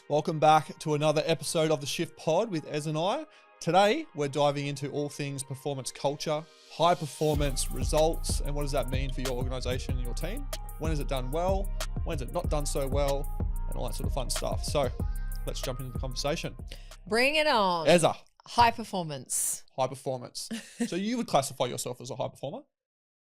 Welcome back to another episode of the Shift Pod with Ez and I. Today, we're diving into all things performance culture, high performance results, and what does that mean for your organization and your team? When is it done well? When is it not done so well? And all that sort of fun stuff. So let's jump into the conversation. Bring it on. Ezza. High performance. High performance. So you would classify yourself as a high performer,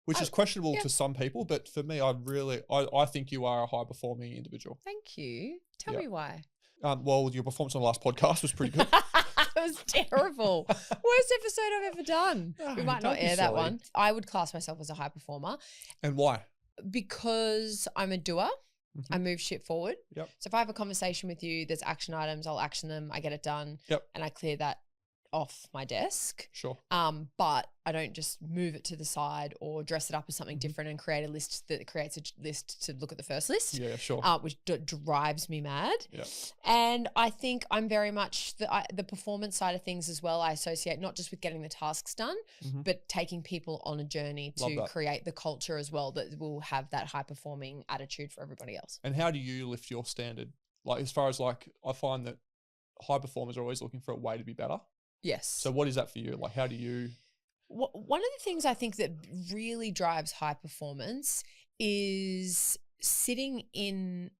which is questionable to some people, but for me, I think you are a high performing individual. Thank you. Tell me why. Well, your performance on the last podcast was pretty good. It was terrible. Worst episode I've ever done. We might not air that one. I would class myself as a high performer. And why? Because I'm a doer. I move shit forward. Yep. So if I have a conversation with you, there's action items, I'll action them, I get it done. Yep. And I clear that off my desk. Sure. But I don't just move it to the side or dress it up as something different and create a list that creates a list to look at the first list. Yeah, sure. Which drives me mad. Yeah. And I think I'm very much the performance side of things as well. I associate not just with getting the tasks done, but taking people on a journey to create the culture as well that will have that high performing attitude for everybody else. And how do you lift your standard? Like as far as like, I find that high performers are always looking for a way to be better. Yes. So what is that for you? Like how do you... One of the things I think that really drives high performance is sitting in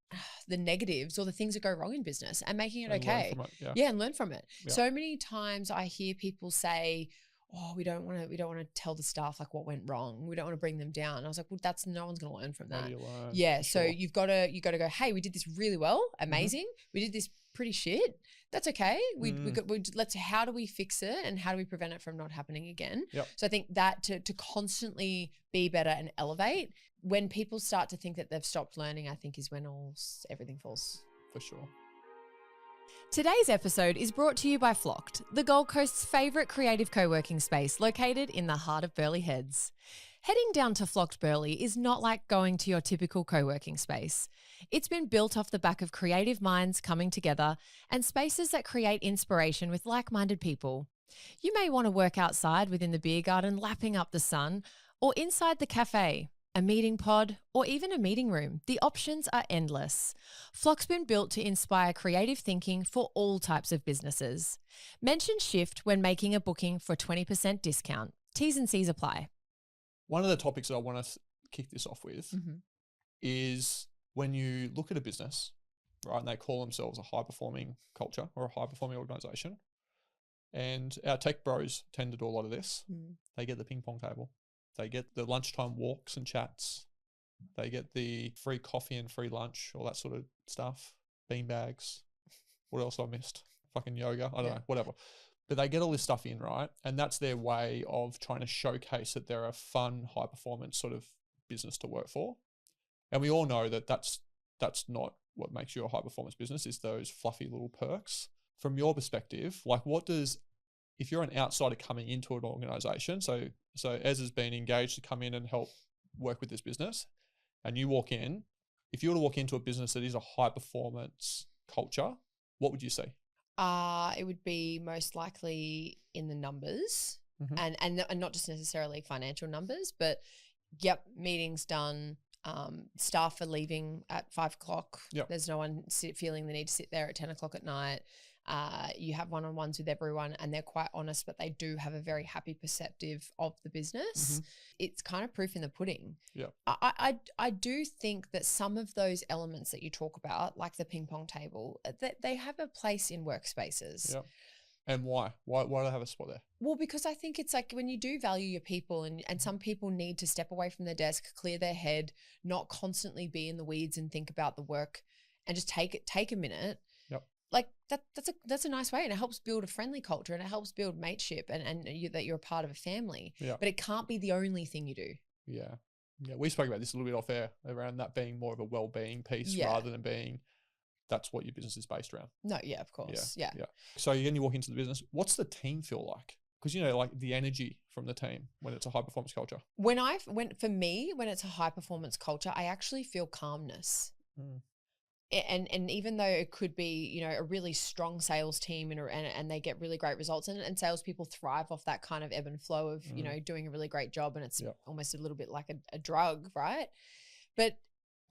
the negatives or the things that go wrong in business and making it okay. And learn from it. Yeah. So many times I hear people say, oh, we don't want to tell the staff like what went wrong. We don't want to bring them down. And I was like, well, no one's going to learn from that. Yeah. Sure. So you got to go, hey, we did this really well. Amazing. We did this pretty shit. That's okay. How do we fix it and how do we prevent it from not happening again? Yep. So I think that to constantly be better and elevate, when people start to think that they've stopped learning, I think is when everything falls. For sure. Today's episode is brought to you by Flocked, the Gold Coast's favourite creative co-working space located in the heart of Burleigh Heads. Heading down to Flocked Burleigh is not like going to your typical co-working space. It's been built off the back of creative minds coming together and spaces that create inspiration with like-minded people. You may want to work outside within the beer garden lapping up the sun, or inside the cafe, a meeting pod, or even a meeting room. The options are endless. Flock's been built to inspire creative thinking for all types of businesses. Mention Shift when making a booking for 20% discount. T's and C's apply. One of the topics that I want to kick this off with is when you look at a business, right, and they call themselves a high-performing culture or a high-performing organization, and our tech bros tend to do a lot of this. They get the ping pong table. They get the lunchtime walks and chats. They get the free coffee and free lunch, all that sort of stuff. Bean bags. What else I missed? Fucking yoga. I don't know, whatever. But they get all this stuff in, right? And that's their way of trying to showcase that they're a fun, high performance sort of business to work for. And we all know that that's not what makes you a high performance business, is those fluffy little perks. From your perspective, like if you're an outsider coming into an organization, so Ez has been engaged to come in and help work with this business, and you walk in, if you were to walk into a business that is a high performance culture, what would you see? It would be most likely in the numbers and not just necessarily financial numbers, but meetings done. Staff are leaving at 5 o'clock. Yep. There's no one feeling the need to sit there at 10 o'clock at night. You have one-on-ones with everyone and they're quite honest, but they do have a very happy perceptive of the business. It's kind of proof in the pudding. Yeah. I do think that some of those elements that you talk about, like the ping pong table, that they have a place in workspaces. Yeah. And why? Why do they have a spot there? Well, because I think it's like when you do value your people and some people need to step away from their desk, clear their head, not constantly be in the weeds and think about the work and just take a minute. Yep. Like that's a nice way, and it helps build a friendly culture and it helps build mateship and that you're a part of a family. Yeah. But it can't be the only thing you do. Yeah. Yeah. We spoke about this a little bit off air around that being more of a well-being piece rather than being that's what your business is based around. No, yeah, of course. Yeah. So again, you walk into the business, what's the team feel like? Because, like the energy from the team when it's a high performance culture. When it's a high performance culture, I actually feel calmness. And even though it could be, a really strong sales team and they get really great results and salespeople thrive off that kind of ebb and flow of, doing a really great job, and it's almost a little bit like a drug, right? But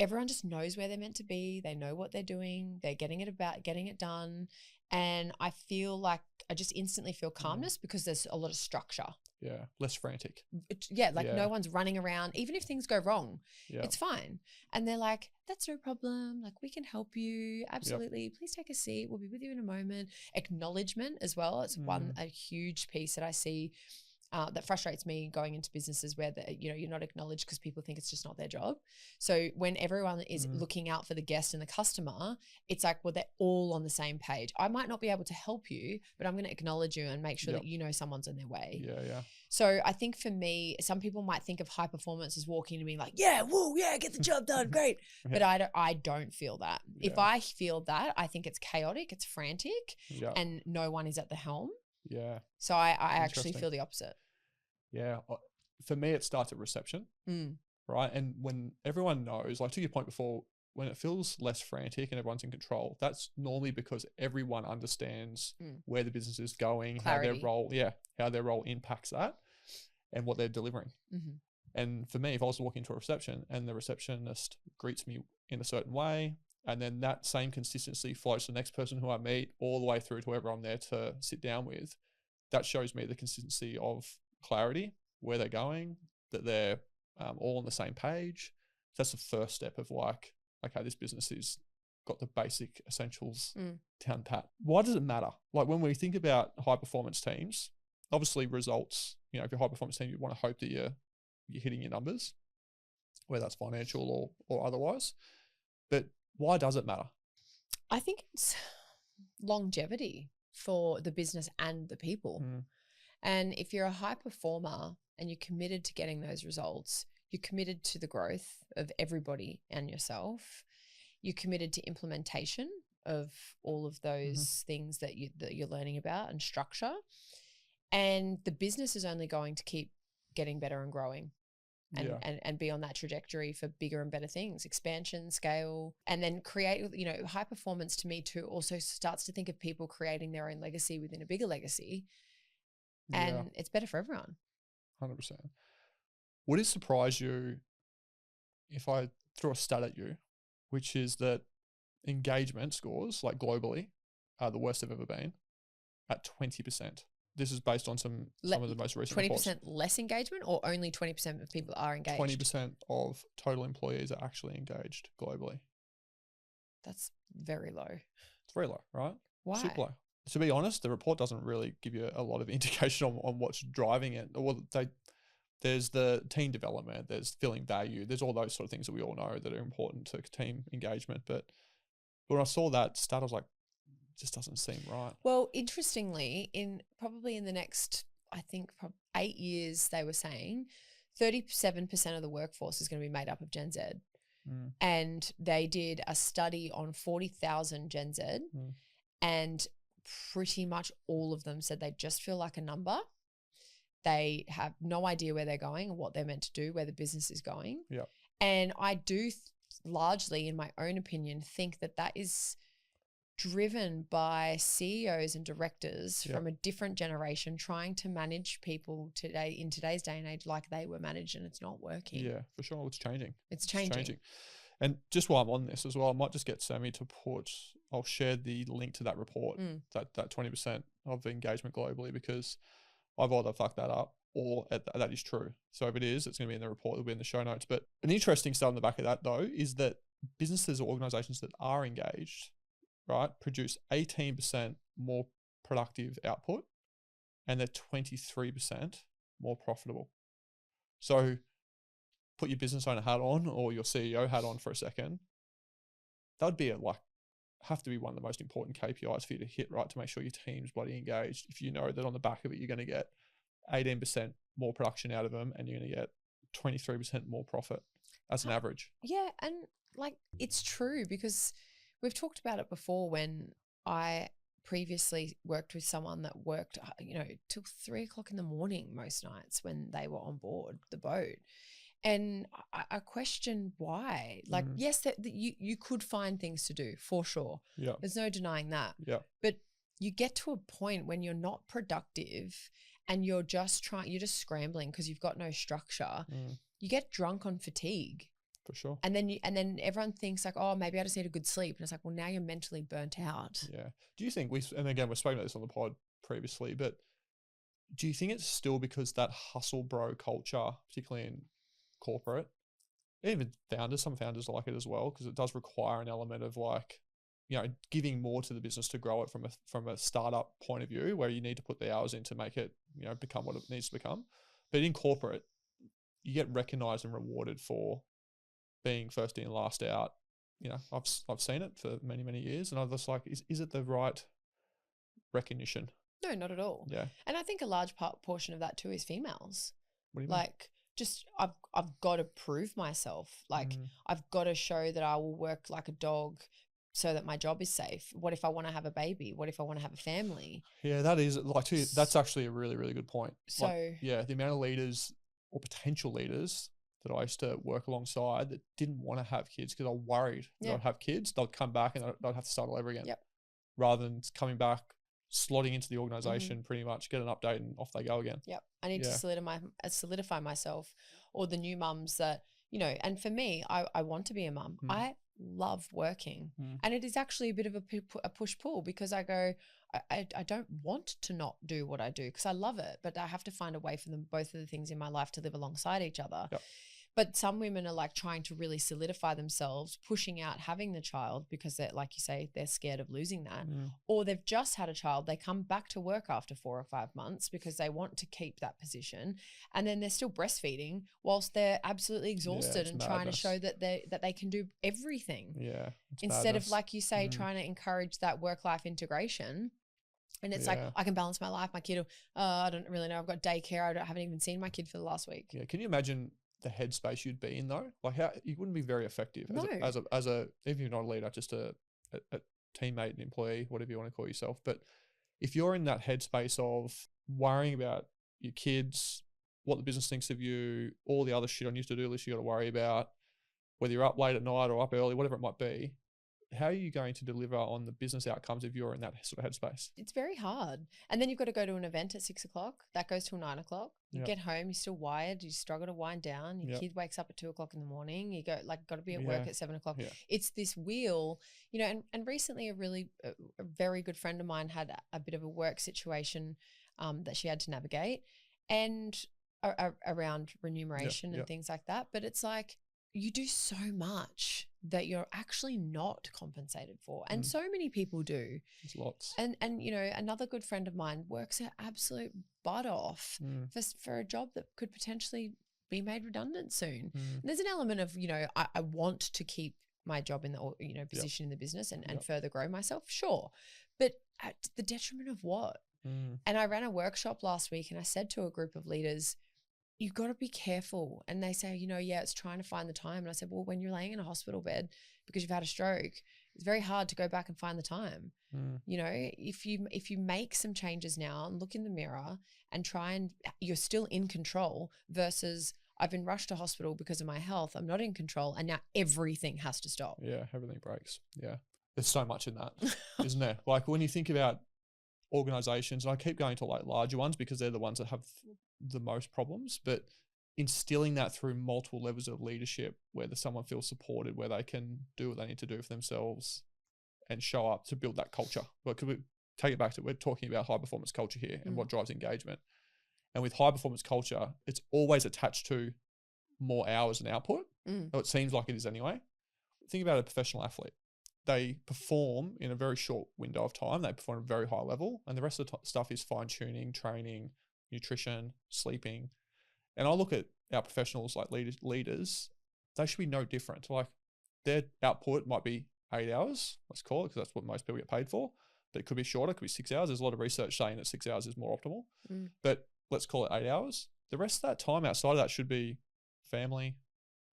everyone just knows where they're meant to be. They know what they're doing. They're getting it done. And I feel like I just instantly feel calmness because there's a lot of structure. Yeah, less frantic. No one's running around. Even if things go wrong, it's fine. And they're like, that's no problem. Like, we can help you. Absolutely. Please take a seat. We'll be with you in a moment. Acknowledgement as well. It's a huge piece that I see that frustrates me going into businesses where you're not acknowledged because people think it's just not their job. So when everyone is looking out for the guest and the customer, it's like, well, they're all on the same page. I might not be able to help you, but I'm going to acknowledge you and make sure that you know someone's on their way. Yeah. So I think for me, some people might think of high performance as walking to me like, yeah, woo, yeah, get the job done, great. But I don't feel that. If I feel that, I think it's chaotic, it's frantic, and no one is at the helm. Yeah. So I actually feel the opposite. Yeah. For me, it starts at reception, right? And when everyone knows, like to your point before, when it feels less frantic and everyone's in control, that's normally because everyone understands where the business is going, Clarity. how their role impacts that and what they're delivering. And for me, if I was walking into a reception and the receptionist greets me in a certain way, and then that same consistency flows to the next person who I meet all the way through to whoever I'm there to sit down with, that shows me the consistency of clarity, where they're going, that they're all on the same page. That's the first step of like, okay, this business has got the basic essentials down pat. Why does it matter? Like when we think about high performance teams, obviously results, if you're a high performance team, you want to hope that you're hitting your numbers, whether that's financial or otherwise. But why does it matter? I think it's longevity for the business and the people. And if you're a high performer and you're committed to getting those results, you're committed to the growth of everybody and yourself. You're committed to implementation of all of those things that you're learning about and structure. And the business is only going to keep getting better and growing and be on that trajectory for bigger and better things, expansion, scale, and then create, high performance to me too also starts to think of people creating their own legacy within a bigger legacy. And it's better for everyone. 100%. Would it surprise you if I threw a stat at you, which is that engagement scores, like globally, are the worst they've ever been at 20%? This is based on some of the most recent 20% reports. less engagement, or only 20% of people are engaged? 20% of total employees are actually engaged globally. That's very low. It's very low, right? Why? Super low. To be honest, the report doesn't really give you a lot of indication on what's driving it. Well, there's the team development, there's feeling value, there's all those sort of things that we all know that are important to team engagement. But when I saw that stat, I was like, it just doesn't seem right. Well, interestingly, in the next, I think, 8 years, they were saying 37% of the workforce is going to be made up of Gen Z. And they did a study on 40,000 Gen Z and pretty much all of them said they just feel like a number. They have no idea where they're going or what they're meant to do, where the business is going. Yeah. And I do largely, in my own opinion, think that is driven by CEOs and directors from a different generation trying to manage people today in today's day and age like they were managed, and it's not working. Yeah, for sure. It's changing. It's changing. And just while I'm on this as well, I might just get Sammy to I'll share the link to that report, that 20% of engagement globally, because I've either fucked that up or that is true. So if it is, it's going to be in the report, it'll be in the show notes. But an interesting stuff on the back of that though, is that businesses or organizations that are engaged, right, produce 18% more productive output and they're 23% more profitable. So put your business owner hat on or your CEO hat on for a second. That would be have to be one of the most important KPIs for you to hit, right, to make sure your team's bloody engaged. If you know that on the back of it, you're going to get 18% more production out of them and you're going to get 23% more profit as an average. Yeah. And it's true, because we've talked about it before when I previously worked with someone that worked, till 3 o'clock in the morning most nights when they were on board the boat. And I question why. Yes, that you could find things to do for sure. Yeah. There's no denying that. Yeah. But you get to a point when you're not productive and you're just scrambling because you've got no structure. You get drunk on fatigue. For sure. And then everyone thinks like, oh, maybe I just need a good sleep. And it's like, well, now you're mentally burnt out. Yeah. Do you think and again, we've spoken about this on the pod previously, but do you think it's still because that hustle bro culture, particularly in corporate, even some founders like it as well, because it does require an element of like, giving more to the business to grow it from a startup point of view, where you need to put the hours in to make it, become what it needs to become. But in corporate, you get recognized and rewarded for being first in, last out. I've seen it for many, many years, and I was like, is it the right recognition? No, not at all. Yeah. And I think a large portion of that too is females. What do you mean? Like, just I've got to prove myself. Like, I've got to show that I will work like a dog so that my job is safe. What if I want to have a baby? What if I want to have a family? Yeah, that is like, too, that's actually a really, really good point. So like, yeah, the amount of leaders or potential leaders that I used to work alongside that didn't want to have kids because I was worried that I'd have kids, they'd come back and I'd have to start all over again. Yep. Rather than coming back, slotting into the organization, pretty much get an update and off they go again. Yep. I need to solidify myself, or the new mums that, and for me, I want to be a mum. I love working, and it is actually a bit of a push-pull, because I go, I don't want to not do what I do because I love it, but I have to find a way for them, both of the things in my life, to live alongside each other. Yep. But some women are like trying to really solidify themselves, pushing out having the child because they're, like you say, they're scared of losing that. Or they've just had a child, they come back to work after 4 or 5 months because they want to keep that position, and then they're still breastfeeding whilst they're absolutely exhausted and trying to show that they can do everything. Yeah. Instead of, like you say, trying to encourage that work-life integration. And it's like, I can balance my life. My kid, I don't really know. I've got daycare. I haven't even seen my kid for the last week. Yeah. Can you imagine the headspace you'd be in though? Like, how you wouldn't be very effective as a even if you're not a leader, just a teammate, an employee, whatever you want to call yourself. But if you're in that headspace of worrying about your kids, what the business thinks of you, all the other shit on your to-do list you got to worry about, whether you're up late at night or up early, whatever it might be, how are you going to deliver on the business outcomes if you're in that sort of headspace? It's very hard. And then you've got to go to an event at 6 o'clock. That goes till 9 o'clock. You get home, you're still wired. You struggle to wind down. Your kid wakes up at 2 o'clock in the morning. You got to be at work at 7 o'clock. Yeah. It's this wheel, and recently a very good friend of mine had a bit of a work situation that she had to navigate, and around remuneration and things like that. But it's like, you do so much that you're actually not compensated for. And so many people do. There's lots. And another good friend of mine works her absolute butt off for a job that could potentially be made redundant soon. And there's an element of, I want to keep my job in the, position in the business and further grow myself. Sure. But at the detriment of what? And I ran a workshop last week, and I said to a group of leaders, you've got to be careful. And they say, it's trying to find the time. And I said, well, when you're laying in a hospital bed because you've had a stroke, it's very hard to go back and find the time. If you make some changes now and look in the mirror and you're still in control, versus I've been rushed to hospital because of my health, I'm not in control, and now everything has to stop. Yeah, everything breaks. Yeah. There's so much in that, isn't there? Like, when you think about organizations, and I keep going to like larger ones because they're the ones that have the most problems, but instilling that through multiple levels of leadership, where someone feels supported, where they can do what they need to do for themselves and show up to build that culture. But could we take it back to, we're talking about high performance culture here and what drives engagement. And with high performance culture, it's always attached to more hours and output. Or it seems like it is anyway. Think about a professional athlete. They perform in a very short window of time. They perform at a very high level, and the rest of the stuff is fine tuning, training, nutrition, sleeping. And I look at our professionals like leaders, they should be no different. Like, their output might be 8 hours, let's call it, because that's what most people get paid for. But it could be shorter, it could be 6 hours. There's a lot of research saying that 6 hours is more optimal. But let's call it 8 hours. The rest of that time outside of that should be family,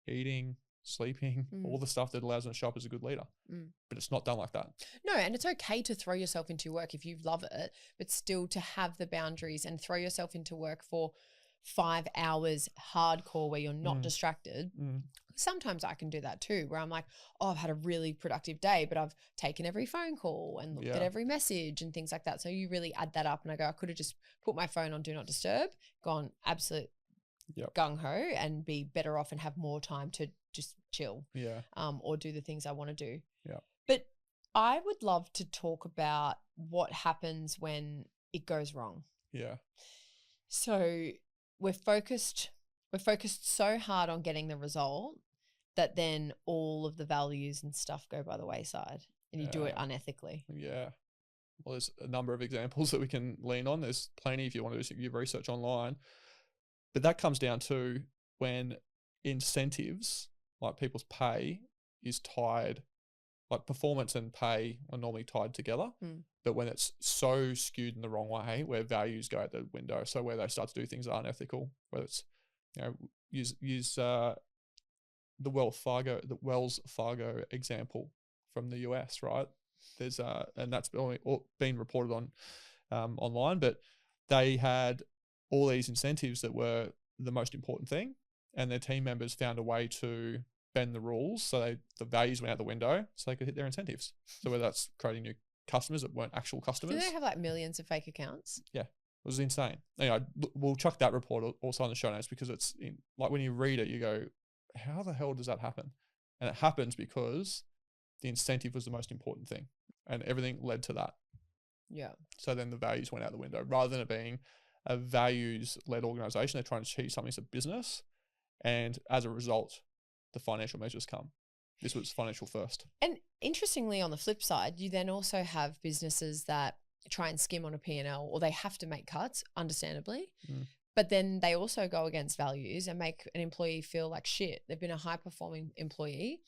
eating, sleeping, all the stuff that allows them to show up as a good leader. But it's not done like that. No, and it's okay to throw yourself into work if you love it, but still to have the boundaries and throw yourself into work for 5 hours hardcore where you're not distracted. Sometimes I can do that too, where I'm like, oh, I've had a really productive day, but I've taken every phone call and looked at every message and things like that. So you really add that up, and I go, I could have just put my phone on do not disturb, gone absolute gung-ho, and be better off and have more time to just chill, Yeah. or do the things I want to do. Yeah. But I would love to talk about what happens when it goes wrong. Yeah. So we're focused so hard on getting the result that then all of the values and stuff go by the wayside, and you do it unethically. Yeah. Well, there's a number of examples that we can lean on. There's plenty if you want to do your research online. But that comes down to when incentives, like people's pay, is tied, like performance and pay are normally tied together. But when it's so skewed in the wrong way, where values go out the window, so where they start to do things that aren't ethical, whether it's, use the Wells Fargo example from the US, right? There's and that's been reported on online, but they had all these incentives that were the most important thing, and their team members found a way to bend the rules so the values went out the window so they could hit their incentives. So whether that's creating new customers that weren't actual customers. Do they have like millions of fake accounts? Yeah. It was insane. We'll chuck that report also on the show notes, because it's like when you read it, you go, how the hell does that happen? And it happens because the incentive was the most important thing, and everything led to that. Yeah. So then the values went out the window. Rather than it being a values-led organization, they're trying to achieve something as a business, and as a result, the financial measures come. This was financial first. And interestingly, on the flip side, you then also have businesses that try and skim on a P&L, or they have to make cuts, understandably. But then they also go against values and make an employee feel like shit. They've been a high-performing employee.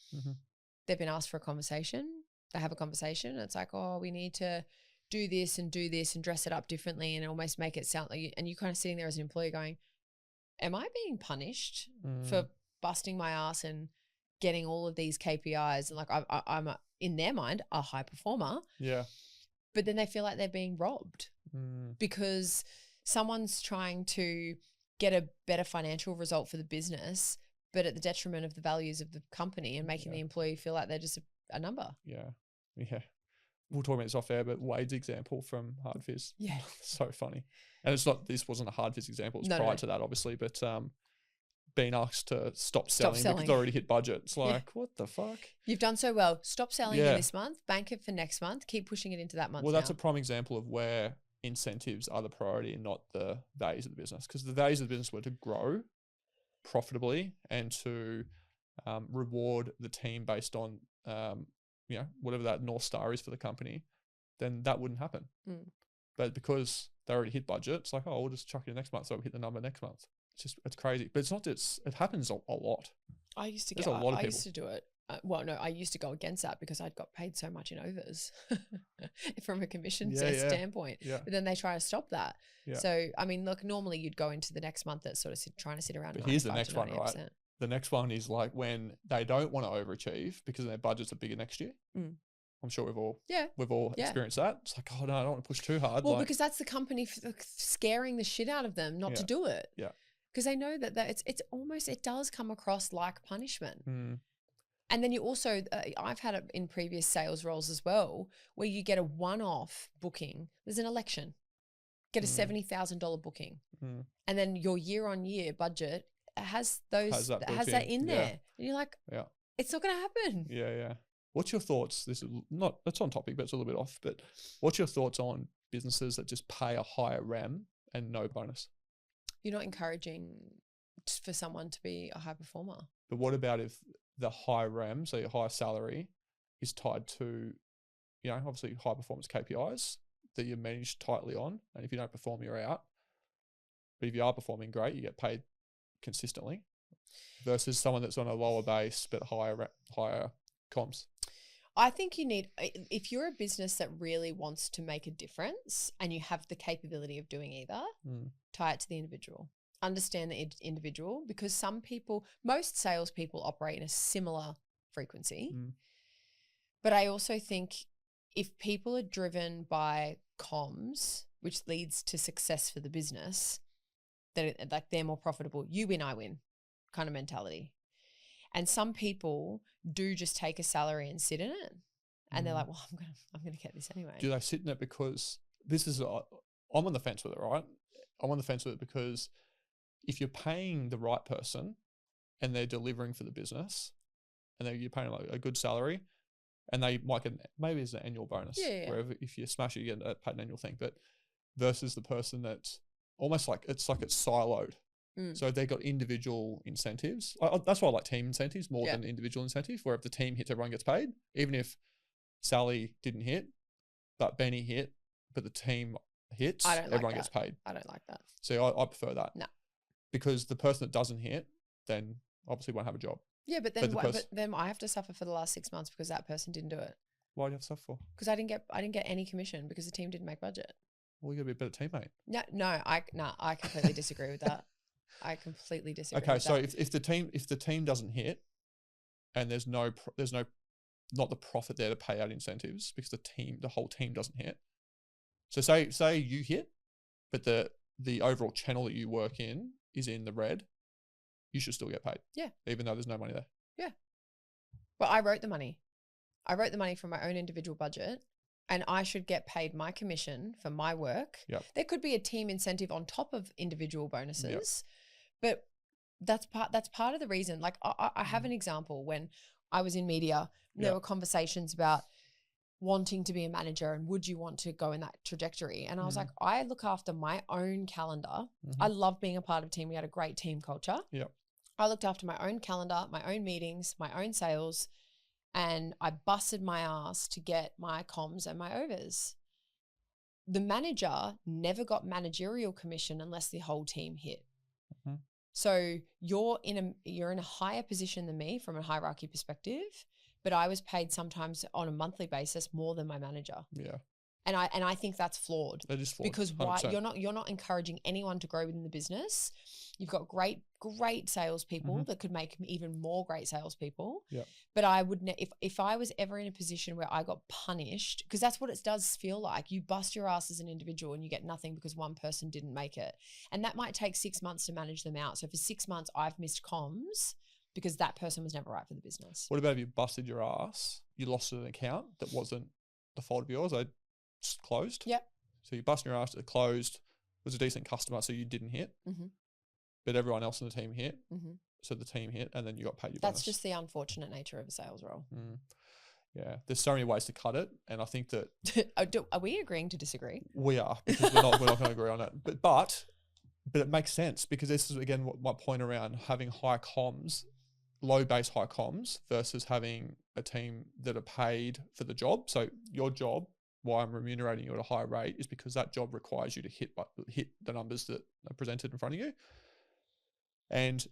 They've been asked for a conversation. They have a conversation. And it's like, oh, we need to do this and dress it up differently, and almost make it sound like and you're kind of sitting there as an employee going, am I being punished for busting my ass and getting all of these KPIs? And like I'm in their mind, a high performer. Yeah. But then they feel like they're being robbed because someone's trying to get a better financial result for the business, but at the detriment of the values of the company, and making the employee feel like they're just a number. Yeah. Yeah. We'll talk about this off air, but Wade's example from Hard Fizz. Yeah. So funny. And this wasn't a Hard Fizz example. It was prior to that, obviously, but being asked to stop selling because they already hit budget. It's like, what the fuck? You've done so well. Stop selling in this month. Bank it for next month. Keep pushing it into that month. Well, that's a prime example of where incentives are the priority and not the values of the business. Because the values of the business were to grow profitably and to reward the team based on whatever that North Star is for the company, then that wouldn't happen. But because they already hit budget, it's like, oh, we'll just chuck it in next month, so we'll hit the number next month. It's crazy. But it's not just, it happens a lot. I used to used to do it. I used to go against that because I'd got paid so much in overs from a commission standpoint. Yeah. But then they try to stop that. Yeah. So, I mean, look, normally you'd go into the next month that's sort of trying to sit around. But here's the next one, right? The next one is like when they don't want to overachieve because their budgets are bigger next year. I'm sure we've all experienced that. It's like, oh no, I don't want to push too hard. Well, because that's the company scaring the shit out of them not to do it. Yeah. Because they know that it's almost, it does come across like punishment. And then you also, I've had it in previous sales roles as well, where you get a one-off booking. There's an election, get a $70,000 booking, and then your year-on-year budget has that in there, and you're like, it's not going to happen. Yeah. What's your thoughts? That's on topic, but it's a little bit off. But what's your thoughts on businesses that just pay a higher RAM and no bonus? You're not encouraging for someone to be a high performer. But what about if the high RAM, so your high salary, is tied to, obviously high performance KPIs that you're managed tightly on, and if you don't perform, you're out. But if you are performing great, you get paid consistently, versus someone that's on a lower base but higher comms. I think you need, if you're a business that really wants to make a difference and you have the capability of doing either, tie it to the individual. Understand the individual, because most salespeople operate in a similar frequency. But I also think if people are driven by comms, which leads to success for the business, that like they're more profitable, you win, I win kind of mentality. And some people do just take a salary and sit in it, and they're like, well, I'm gonna get this anyway. Do they sit in it because I'm on the fence with it, right? I'm on the fence with it because if you're paying the right person and they're delivering for the business, and you're paying like a good salary, and they might get maybe it's an annual bonus. Yeah. Wherever if you smash it, you get paid an annual thing. But versus the person that's almost like it's siloed. So they've got individual incentives. That's why I like team incentives more than individual incentives, where if the team hits, everyone gets paid. Even if Sally didn't hit, but Benny hit, but the team hits, everyone gets paid. I don't like that. So I prefer that. No. Because the person that doesn't hit, then obviously won't have a job. Yeah, but then I have to suffer for the last 6 months because that person didn't do it. Why do you have to suffer for? Because I didn't get any commission because the team didn't make budget. Well, you got to be a better teammate. I completely disagree with that. I completely disagree. Okay, with so that. if the team doesn't hit, and there's not the profit there to pay out incentives because the whole team doesn't hit. So say you hit, but the overall channel that you work in is in the red, you should still get paid. Yeah. Even though there's no money there. Yeah. But I wrote the money. I wrote the money from my own individual budget, and I should get paid my commission for my work. Yep. There could be a team incentive on top of individual bonuses, but that's part of the reason. Like I have an example when I was in media, there were conversations about wanting to be a manager and would you want to go in that trajectory? And I was like, I look after my own calendar. I love being a part of a team. We had a great team culture. Yep. I looked after my own calendar, my own meetings, my own sales, and I busted my ass to get my comms and my overs. The manager never got managerial commission unless the whole team hit. So you're in a higher position than me from a hierarchy perspective, but I was paid sometimes on a monthly basis more than my manager. Yeah. And I think that's flawed. That is flawed. Because 100%. you're not encouraging anyone to grow within the business. You've got great salespeople that could make even more great salespeople. Yeah. But I would if I was ever in a position where I got punished, because that's what it does feel like. You bust your ass as an individual and you get nothing because one person didn't make it. And that might take 6 months to manage them out. So for 6 months I've missed comms because that person was never right for the business. What about if you busted your ass, you lost an account that wasn't the fault of yours, they just closed? Yep. So you busted your ass, it closed, was a decent customer, so you didn't hit, but everyone else in the team hit, so the team hit, and then you got paid your bonus. That's just the unfortunate nature of a sales role. Yeah, there's so many ways to cut it, and I think that are we agreeing to disagree? We are, because we're not going to agree on it. But it makes sense, because this is again what my point around having high comms, low base high comms versus having a team that are paid for the job. So your job, why I'm remunerating you at a higher rate, is because that job requires you to hit the numbers that are presented in front of you. And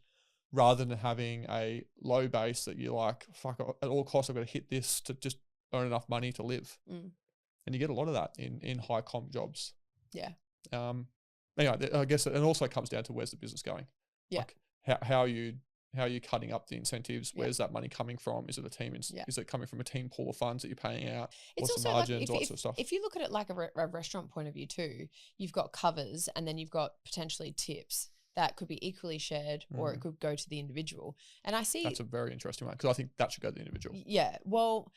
rather than having a low base that you're like, fuck, at all costs I've got to hit this to just earn enough money to live. And you get a lot of that in high comp jobs. Yeah. Anyway, I guess it also comes down to where's the business going. Yeah. Like how are you cutting up the incentives? Where's that money coming from? Is it a team? Is it coming from a team pool of funds that you're paying out? It's What's the also margins? like All that sort of stuff. If you look at it like a restaurant point of view too, you've got covers and then you've got potentially tips that could be equally shared or it could go to the individual. And I see that's a very interesting one, because I think that should go to the individual. Yeah. Well,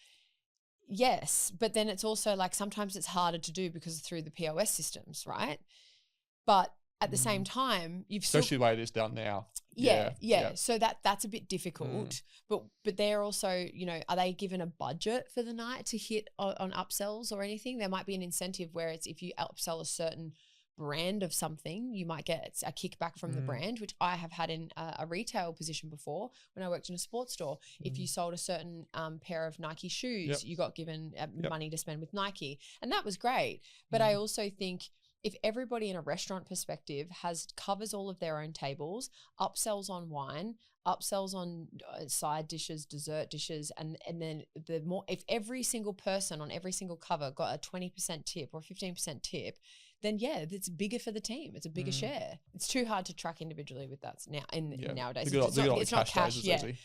yes, but then it's also like sometimes it's harder to do because through the POS systems, right? But at the same time, especially the way it is done now. Yeah. So that's a bit difficult. But they're also, are they given a budget for the night to hit on upsells or anything? There might be an incentive where it's if you upsell a certain brand of something, you might get a kickback from the brand, which I have had in a retail position before when I worked in a sports store. If you sold a certain pair of Nike shoes, you got given money to spend with Nike, and that was great. But I also think if everybody in a restaurant perspective covers all of their own tables, upsells on wine, upsells on side dishes, dessert dishes, and then if every single person on every single cover got a 20% tip or 15% tip, then it's bigger for the team. It's a bigger share. It's too hard to track individually with that nowadays. It's not cash.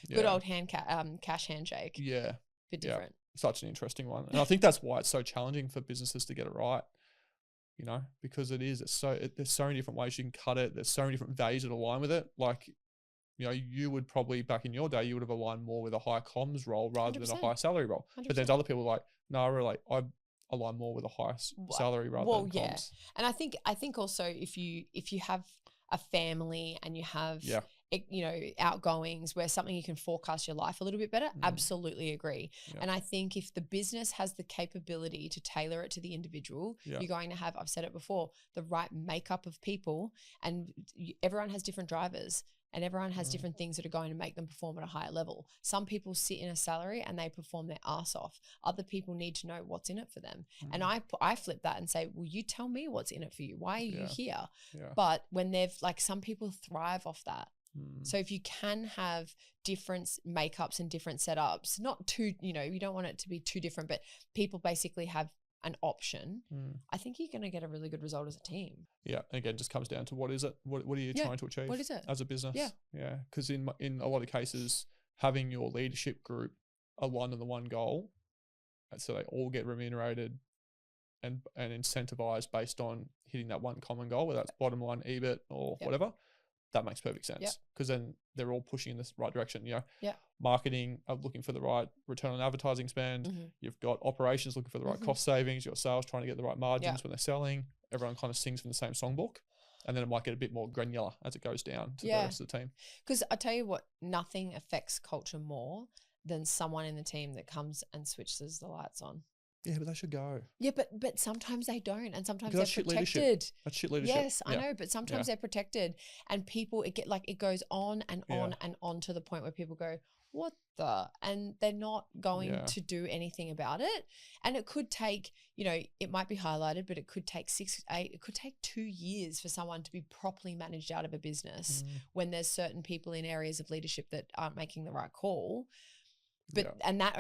Good old cash handshake. Yeah. Bit different. Such an interesting one. And I think that's why it's so challenging for businesses to get it right. Because there's so many different ways you can cut it. There's so many different values that align with it. Like, you would probably back in your day, you would have aligned more with a high comms role rather 100%. Than a high salary role. 100%. But there's other people like, no, I align more with a high salary rather than comms. And I think also if you have a family and you have outgoings where something you can forecast your life a little bit better. Absolutely agree. Yeah. And I think if the business has the capability to tailor it to the individual, you're going to have, I've said it before, the right makeup of people, and everyone has different drivers. And everyone has different things that are going to make them perform at a higher level. Some people sit in a salary and they perform their ass off. Other people need to know what's in it for them. And I flip that and say, well, you tell me what's in it for you. Why are you here? Yeah. But when they've, like, some people thrive off that. So if you can have different makeups and different setups, not too, you don't want it to be too different, but people basically have an option, I think you're going to get a really good result as a team. Yeah. Again, just comes down to what is it? What are you trying to achieve? What is it? As a business? Yeah. Yeah. Because in a lot of cases, having your leadership group aligned on the one goal, so they all get remunerated and incentivized based on hitting that one common goal, whether that's bottom line, EBIT or whatever, that makes perfect sense. Because then they're all pushing in this right direction. Marketing are looking for the right return on advertising spend. You've got operations looking for the right cost savings. You've got sales trying to get the right margins when they're selling. Everyone kind of sings from the same songbook. And then it might get a bit more granular as it goes down to the rest of the team. Because I tell you what, nothing affects culture more than someone in the team that comes and switches the lights on. Yeah, but they should go. Yeah, but sometimes they don't, and sometimes they're protected. That's shit leadership. Yes, I know, but sometimes they're protected, and people it goes on and on and on to the point where people go, "What the?" and they're not going to do anything about it. And it could take, it might be highlighted, but it could take 6, 8, it could take 2 years for someone to be properly managed out of a business when there's certain people in areas of leadership that aren't making the right call. But and that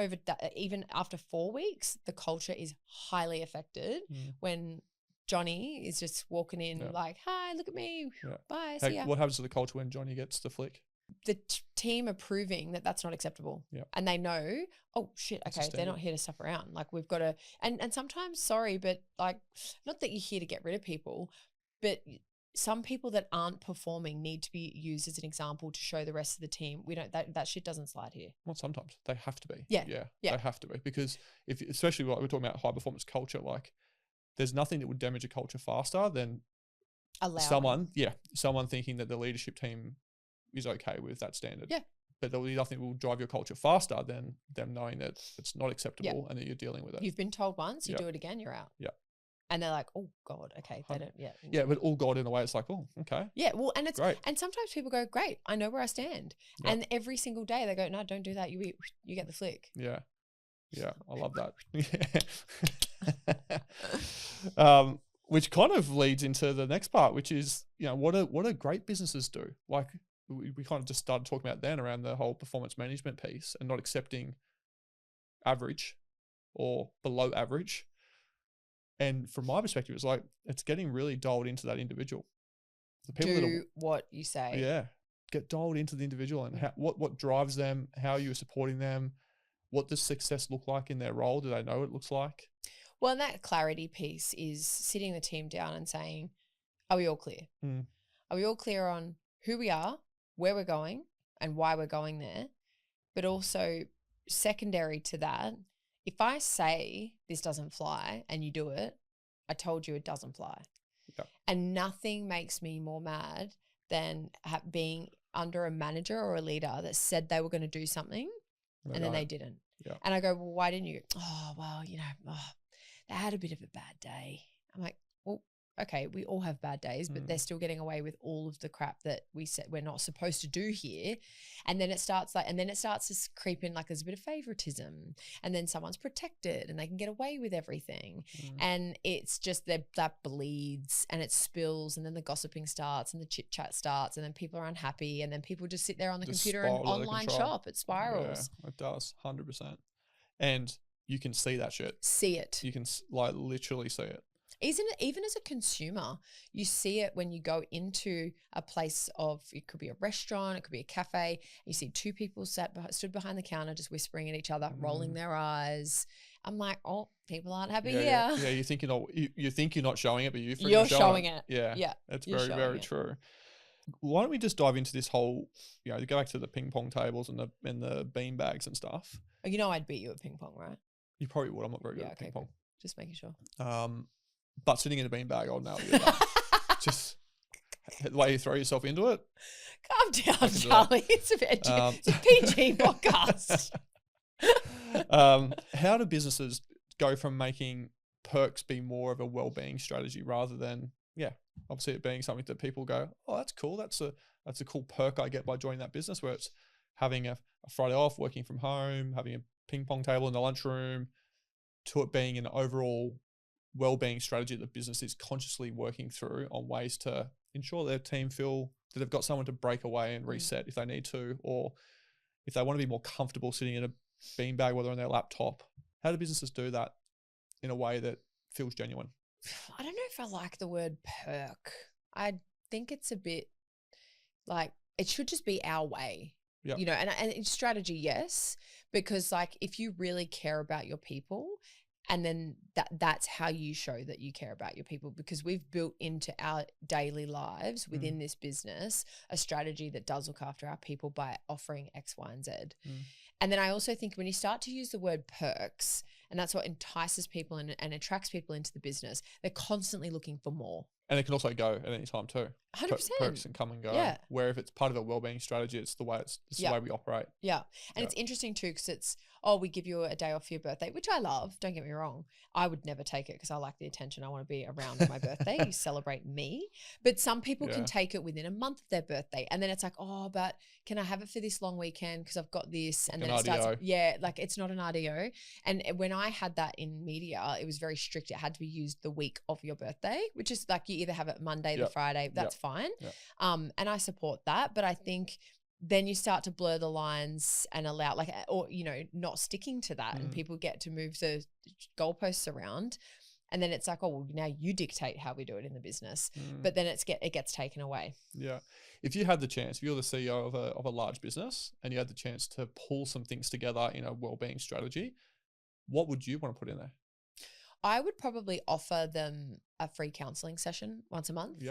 even after 4 weeks, the culture is highly affected when Johnny is just walking in like, "Hi, look at me, bye, see ya." What happens to the culture when Johnny gets the flick? The team are proving that that's not acceptable, and they know, oh shit, okay, they're not here to stuff around. Like, we've got to, and sometimes, sorry, but like, not that you're here to get rid of people, but some people that aren't performing need to be used as an example to show the rest of the team that shit doesn't slide here. Well, sometimes they have to be. Yeah. They have to be, because especially like we're talking about high performance culture, like there's nothing that would damage a culture faster than someone thinking that the leadership team is okay with that standard. Yeah. But there'll be nothing that will drive your culture faster than them knowing that it's not acceptable and that you're dealing with it. You've been told once, you do it again, you're out. Yeah. And they're like, "Oh God, okay." They don't, Yeah, but all God in a way, it's like, oh, okay. Yeah, well, and it's great. And sometimes people go, "Great, I know where I stand," and every single day they go, "No, don't do that. You get the flick." Yeah, I love that. Which kind of leads into the next part, which is what do great businesses do? Like we kind of just started talking about then around the whole performance management piece and not accepting average or below average. And from my perspective, it's like it's getting really dialed into that individual. The people do what you say. Yeah, get dialed into the individual and what drives them, how you're supporting them, what does success look like in their role? Do they know what it looks like? Well, and that clarity piece is sitting the team down and saying, are we all clear? Are we all clear on who we are, where we're going, and why we're going there? But also secondary to that, if I say this doesn't fly and you do it, I told you it doesn't fly. Yep. And nothing makes me more mad than being under a manager or a leader that said they were going to do something and then they didn't. Yep. And I go, well, why didn't you? Oh, well, they had a bit of a bad day. I'm like, well, okay, we all have bad days, but they're still getting away with all of the crap that we said we're not supposed to do here. And then it starts to creep in, like there's a bit of favoritism, and then someone's protected and they can get away with everything. And it's just that bleeds and it spills, and then the gossiping starts and the chit chat starts, and then people are unhappy, and then people just sit there on the computer and online shop. It spirals. Yeah, it does, 100%. And you can see that shit. See it. You can literally see it. Even as a consumer, you see it when you go into a place it could be a restaurant, it could be a cafe. You see two people stood behind the counter just whispering at each other, rolling their eyes. I'm like, oh, people aren't happy here. Yeah, you think you're not showing it, but you're showing it. Yeah, it's very, very true. Why don't we just dive into this whole, to go back to the ping pong tables and the bean bags and stuff. I'd beat you at ping pong, right? You probably would. I'm not very good at ping pong. Cool. Just making sure. But sitting in a beanbag, I'll nail you. Just the way you throw yourself into it. Calm down, Charlie. It's a PG podcast. How do businesses go from making perks be more of a well-being strategy rather than, obviously it being something that people go, oh, that's cool. That's a cool perk I get by joining that business, where it's having a Friday off, working from home, having a ping pong table in the lunchroom, to it being an overall well-being strategy that the business is consciously working through on ways to ensure their team feel that they've got someone to break away and reset if they need to, or if they want to be more comfortable sitting in a beanbag while they're on their laptop. How do businesses do that in a way that feels genuine? I don't know if I like the word perk. I think it's a bit like it should just be our way. Yep. You know, and in strategy, yes, because like if you really care about your people, and then that's how you show that you care about your people, because we've built into our daily lives within this business a strategy that does look after our people by offering X, Y, and Z. And then I also think when you start to use the word perks, and that's what entices people and attracts people into the business, they're constantly looking for more. And it can also go at any time too. 100%. Perks can come and go. Yeah. Where if it's part of a wellbeing strategy, it's the way the way we operate. Yeah. And it's interesting too, because it's, we give you a day off for your birthday, which I love. Don't get me wrong. I would never take it because I like the attention. I want to be around on my birthday. You celebrate me. But some people can take it within a month of their birthday. And then it's like, but can I have it for this long weekend because I've got this? And then it starts, like it's not an RDO. And when I had that in media, it was very strict. It had to be used the week of your birthday, which is like you either have it Monday to Friday. That's fine. And I support that. But I think then you start to blur the lines and allow not sticking to that, and people get to move the goalposts around, and then it's like, now you dictate how we do it in the business, but then it gets taken away. Yeah. If you had the chance, if you're the CEO of a large business and you had the chance to pull some things together in a wellbeing strategy, what would you want to put in there? I would probably offer them a free counseling session once a month,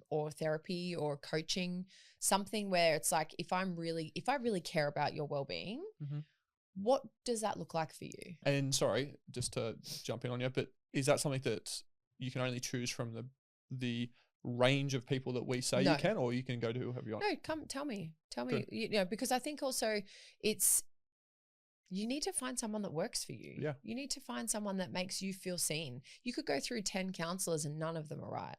or therapy or coaching, something where it's like, if I really care about your well-being, what does that look like for you? And sorry, just to jump in on you, but is that something that you can only choose from the range of people that we say you can, or you can go to whoever you want? No, come tell me, because I think also you need to find someone that works for you. Yeah. You need to find someone that makes you feel seen. You could go through 10 counselors and none of them are right.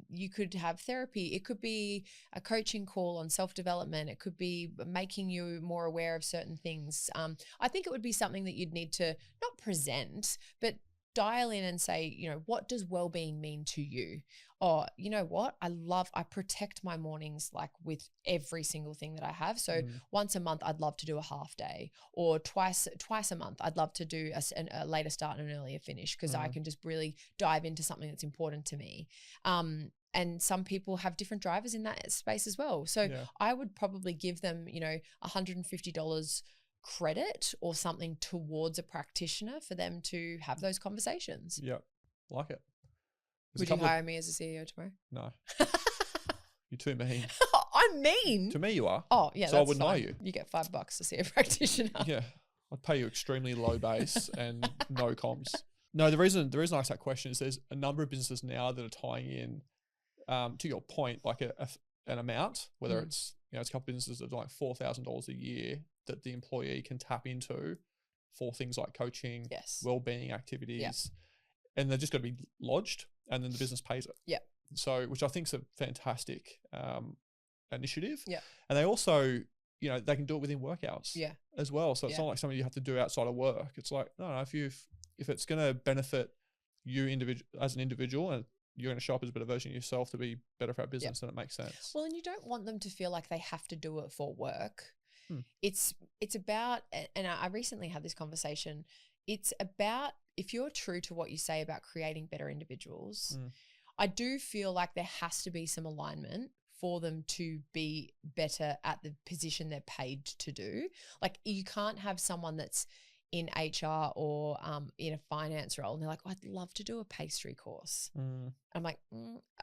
You could have therapy. It could be a coaching call on self-development. It could be making you more aware of certain things. I think it would be something that you'd need to not present, but dial in and say, what does well-being mean to you? Oh, you know what? I protect my mornings like with every single thing that I have. So once a month, I'd love to do a half day, or twice a month, I'd love to do a later start and an earlier finish, because I can just really dive into something that's important to me. And some people have different drivers in that space as well. So I would probably give them, $150 credit or something towards a practitioner for them to have those conversations. Yeah, like it. Would you hire me as a CEO tomorrow? No. You're too mean. I'm mean? To me you are. Oh, yeah, so I wouldn't hire you. You get $5 to see a practitioner. Yeah. I'd pay you extremely low base and no comms. No, the reason I asked that question is there's a number of businesses now that are tying in, to your point, like an amount, whether it's, it's a couple of businesses that are like $4,000 a year that the employee can tap into for things like coaching, well-being activities, and they're just got to be lodged, and then the business pays it. Yeah. So, which I think is a fantastic initiative. Yeah. And they also, they can do it within work hours. Yeah. As well. So it's not like something you have to do outside of work. It's like, no, if it's going to benefit you as an individual, and you're going to show up as a better version of yourself to be better for our business, then it makes sense. Well, and you don't want them to feel like they have to do it for work. It's about, and I recently had this conversation, it's about, if you're true to what you say about creating better individuals, I do feel like there has to be some alignment for them to be better at the position they're paid to do. Like, you can't have someone that's in HR or in a finance role and they're like, I'd love to do a pastry course. I'm like,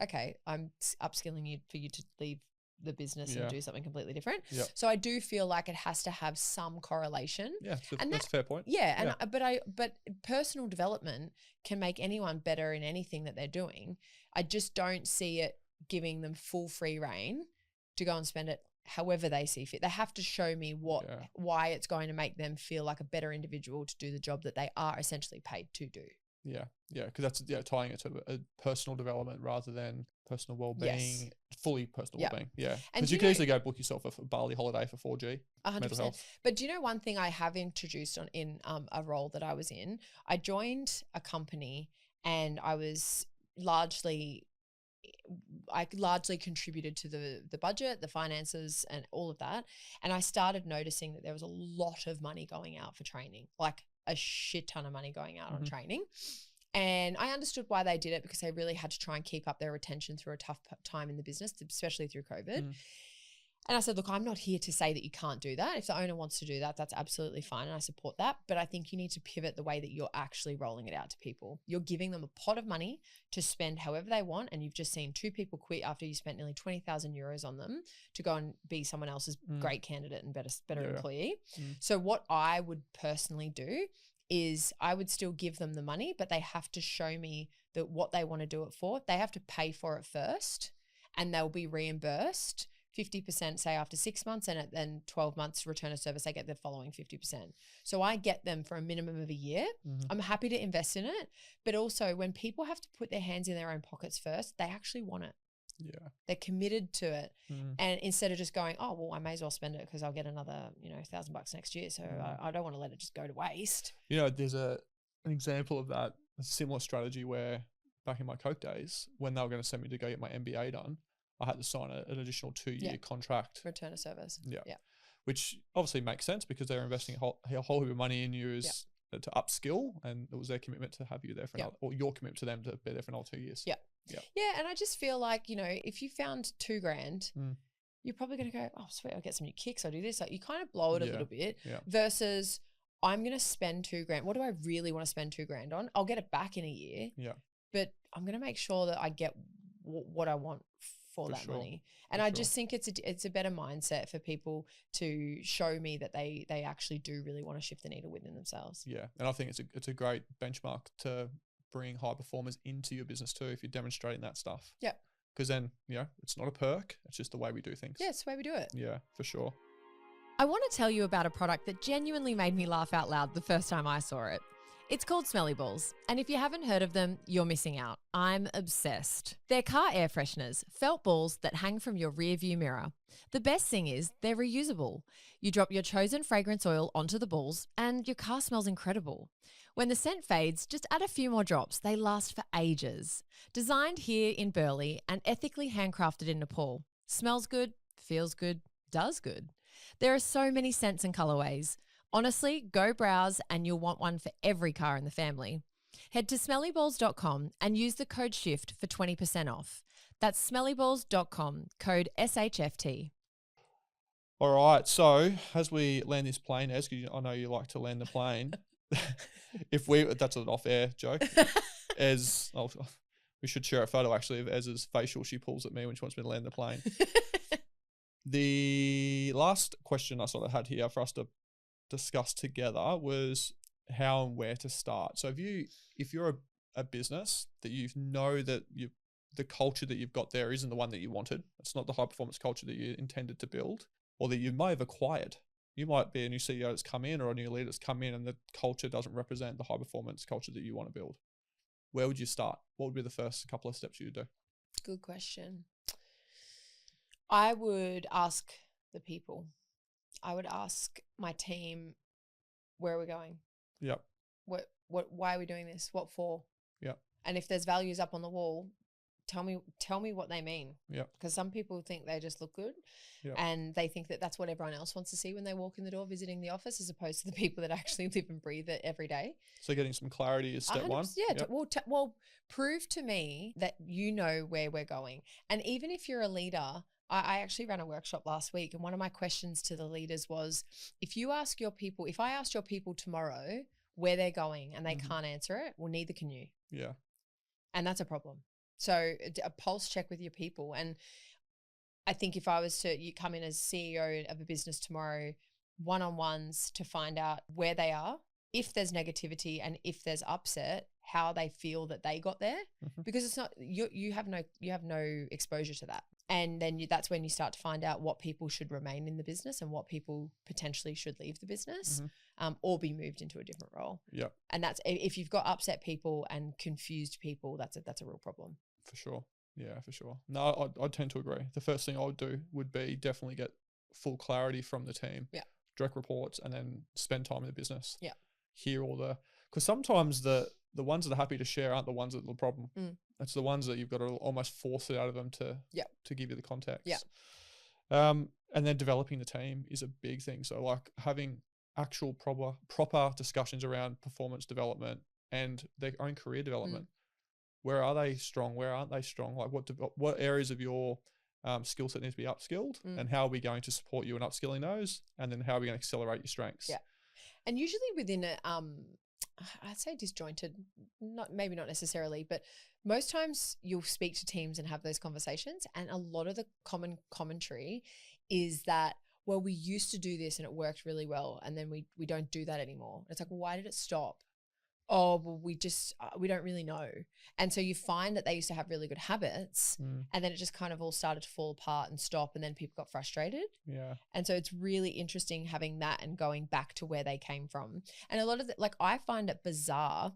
okay, I'm upskilling you for you to leave the business and do something completely different. So I do feel like it has to have some correlation. Yeah, and that's a fair point. Yeah, and but personal development can make anyone better in anything that they're doing. I just don't see it giving them full free reign to go and spend it however they see fit. They have to show me why it's going to make them feel like a better individual to do the job that they are essentially paid to do. Yeah, because that's tying it to a personal development rather than personal well-being, fully personal well-being. Yeah, because you can easily go book yourself a Bali holiday for 4G. 100%. Mental health. But do you know one thing I have introduced in a role that I was in? I joined a company and I largely contributed to the budget, the finances, and all of that. And I started noticing that there was a lot of money going out for training, like a shit ton of money going out on training. And I understood why they did it, because they really had to try and keep up their retention through a tough time in the business, especially through COVID. And I said, look, I'm not here to say that you can't do that. If the owner wants to do that, that's absolutely fine, and I support that. But I think you need to pivot the way that you're actually rolling it out to people. You're giving them a pot of money to spend however they want, and you've just seen 2 people quit after you spent nearly 20,000 euros on them to go and be someone else's great candidate and better employee. So what I would personally do is I would still give them the money, but they have to show me that what they want to do it for. They have to pay for it first, and they'll be reimbursed 50%, say after 6 months, and then 12 months return of service, they get the following 50%. So I get them for a minimum of a year. I'm happy to invest in it. But also when people have to put their hands in their own pockets first, they actually want it. Yeah. They're committed to it. And instead of just going, oh, well, I may as well spend it because I'll get another, $1,000 next year. So I don't want to let it just go to waste. There's an example of that, a similar strategy where back in my Coke days, when they were going to send me to go get my MBA done, I had to sign an additional 2-year contract. Return of service. Yeah. Which obviously makes sense because they're investing a whole heap of money in you to upskill, and it was their commitment to have you there for another, or your commitment to them to be there for another 2 years. Yeah. And I just feel like, if you found $2,000, you're probably going to go, oh, sweet, I'll get some new kicks, I'll do this. Like, you kind of blow it a little bit versus I'm going to spend $2,000. What do I really want to spend $2,000 on? I'll get it back in a year. Yeah. But I'm going to make sure that I get what I want for that money. And I just think it's a better mindset for people to show me that they actually do really want to shift the needle within themselves. Yeah. And I think it's a great benchmark to bring high performers into your business too, if you're demonstrating that stuff. Yeah. Because then, it's not a perk. It's just the way we do things. Yeah, it's the way we do it. Yeah, for sure. I want to tell you about a product that genuinely made me laugh out loud the first time I saw it. It's called Smelly Balls, and if you haven't heard of them, you're missing out. I'm obsessed. They're car air fresheners, felt balls that hang from your rearview mirror. The best thing is they're reusable. You drop your chosen fragrance oil onto the balls and your car smells incredible. When the scent fades, just add a few more drops. They last for ages. Designed here in Burleigh and ethically handcrafted in Nepal. Smells good, feels good, does good. There are so many scents and colorways. Honestly, go browse and you'll want one for every car in the family. Head to smellyballs.com and use the code SHIFT for 20% off. That's smellyballs.com, code SHFT. All right, so as we land this plane, Ez, because I know you like to land the plane, that's an off-air joke. Ez, we should share a photo actually of Ez's facial she pulls at me when she wants me to land the plane. The last question I sort of had here for us to discuss together was how and where to start. So if you're a business that that the culture that you've got there isn't the one that you wanted, it's not the high performance culture that you intended to build, or that you may have acquired. You might be a new CEO that's come in or a new leader that's come in and the culture doesn't represent the high performance culture that you want to build. Where would you start? What would be the first couple of steps you would do? Good question. I would ask the people. I would ask my team, where are we going? Yep. Why are we doing this? What for? Yep. And if there's values up on the wall, tell me what they mean. Yep. Because some people think they just look good, yep, and they think that that's what everyone else wants to see when they walk in the door visiting the office, as opposed to the people that actually live and breathe it every day. So getting some clarity is step one. Yeah. Yep. Well, prove to me that you know where we're going. And even if you're a leader, I actually ran a workshop last week, and one of my questions to the leaders was, if I asked your people tomorrow where they're going and they can't answer it, well, neither can you. Yeah. And that's a problem. So a pulse check with your people. And I think if I was you come in as CEO of a business tomorrow, one-on-ones to find out where they are, if there's negativity and if there's upset, how they feel that they got there, because it's not you have no exposure to that. And then that's when you start to find out what people should remain in the business and what people potentially should leave the business or be moved into a different role. Yeah. And that's, if you've got upset people and confused people, that's a real problem. For sure. Yeah, for sure. No, I tend to agree. The first thing I would do would be definitely get full clarity from the team. Yeah. Direct reports, and then spend time in the business. Yeah. Hear because sometimes the ones that are happy to share aren't the ones that are the problem. It's the ones that you've got to almost force it out of them to give you the context. Yeah. And then developing the team is a big thing. So like having actual proper discussions around performance development and their own career development. Where are they strong? Where aren't they strong? Like what areas of your skill set need to be upskilled, and how are we going to support you in upskilling those? And then how are we going to accelerate your strengths? Yeah. And usually within a, I'd say disjointed, maybe not necessarily, but most times you'll speak to teams and have those conversations, and a lot of the common commentary is that, well, we used to do this and it worked really well, and then we don't do that anymore. It's like, well, why did it stop? Oh, well, we don't really know. And so you find that they used to have really good habits, and then it just kind of all started to fall apart and stop, and then people got frustrated. Yeah. And so it's really interesting having that and going back to where they came from. And a lot of I find it bizarre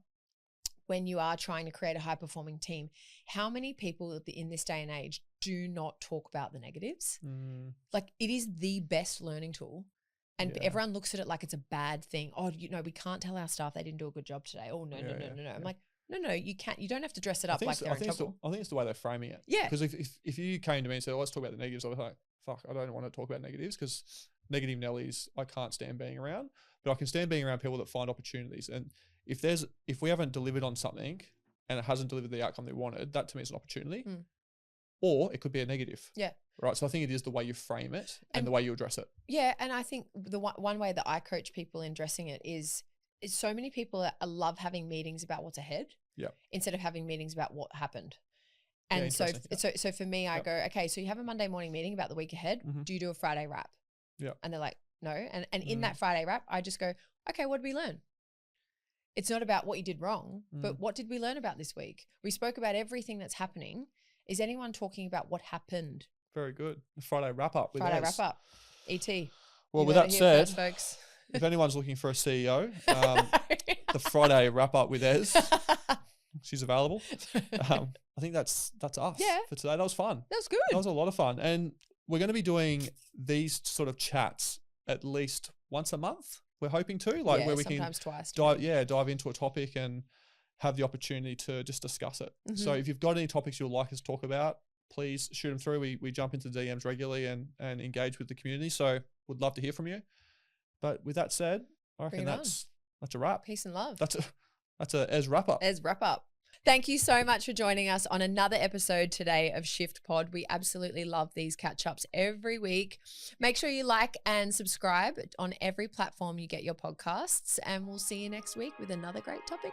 when you are trying to create a high-performing team, how many people in this day and age do not talk about the negatives? Like, it is the best learning tool. And everyone looks at it like it's a bad thing. Oh, we can't tell our staff they didn't do a good job today. Oh, no. I'm like, no, you can't. You don't have to dress it up like they're in trouble. I think it's the way they're framing it. Yeah. Because if you came to me and said, let's talk about the negatives, I was like, fuck, I don't want to talk about negatives, because negative Nellies I can't stand being around. But I can stand being around people that find opportunities. And if we haven't delivered on something and it hasn't delivered the outcome they wanted, that to me is an opportunity. Or it could be a negative. Yeah. Right. So I think it is the way you frame it and the way you address it. Yeah. And I think the one way that I coach people in addressing it is so many people love having meetings about what's ahead instead of having meetings about what happened. And so for me, I go, okay, so you have a Monday morning meeting about the week ahead. Do you do a Friday wrap? Yeah. And they're like, no. And in that Friday wrap, I just go, okay, what did we learn? It's not about what you did wrong, but what did we learn about this week? We spoke about everything that's happening. Is anyone talking about what happened? Very good. The Friday wrap up. Friday wrap up. ET. Well, with that said, first, folks. If anyone's looking for a CEO, the Friday wrap up with Ez, she's available. I think that's us for today. That was fun. That was good. That was a lot of fun. And we're going to be doing these sort of chats at least once a month. We're hoping to, where we can twice. dive into a topic and have the opportunity to just discuss it. So if you've got any topics you'd like us to talk about, please shoot them through. We jump into DMs regularly and engage with the community. So would love to hear from you. But with that said, I reckon that's a wrap. Peace and love. That's a Ez wrap up. Ez wrap up. Thank you so much for joining us on another episode today of Shift Pod. We absolutely love these catch-ups every week. Make sure you like and subscribe on every platform you get your podcasts, and we'll see you next week with another great topic.